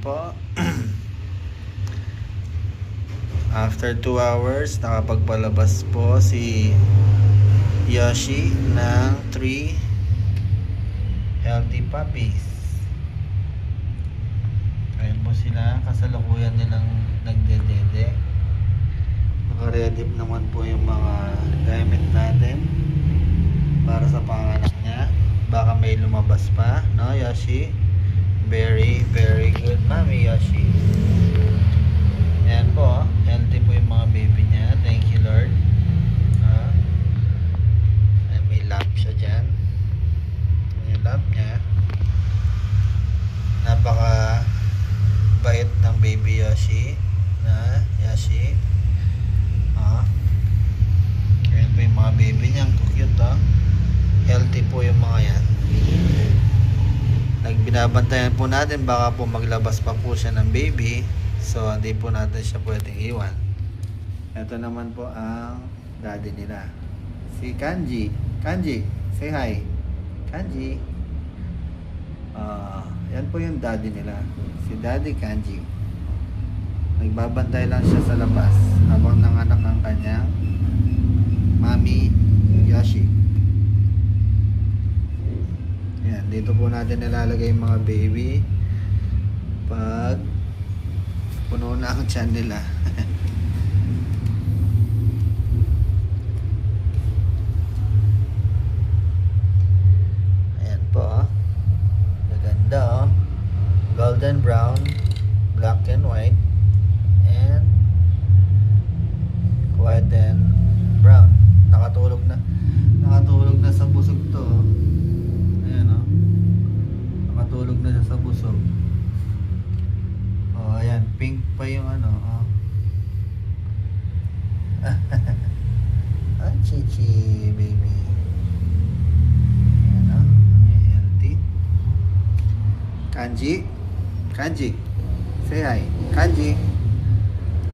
po. After 2 hours, nakapagpalabas po si Yoshi ng 3 healthy puppies. Ayan po sila, kasalukuyan nilang nagdedede. Naka-ready naman po yung mga gamit natin para sa panganak niya. Baka may lumabas pa, no Yoshi? Very, very good, Mami Yoshi. Ayan po, healthy po yung mga baby niya. Thank you, Lord. May lamp siya dyan. Yung lamp niya. Napaka bait ng baby Yoshi. Yoshi. Ayan po yung mga baby niya. Ang cute, healthy po yung mga yan. Nagbinabantayan po natin, baka po maglabas pa po siya ng baby. So, hindi po natin siya pwedeng iwan. Ito naman po ang daddy nila. Si Kanji. Kanji, say hi. Kanji. Yan po yung daddy nila. Si Daddy Kanji. Nagbabantay lang siya sa labas habang nanganak ang kanyang Mami Yoshi. Yan, dito po natin nilalagay yung mga baby pag puno na ang tiyan nila. Ayan po, maganda, golden brown, black and white, and white and brown. Nakatulog na sa busog to. Ayan, nakatulog na siya sa busog. Ayan, pink pa yung chichi baby. Ayan, healthy. Kanji, say hi. Kanji.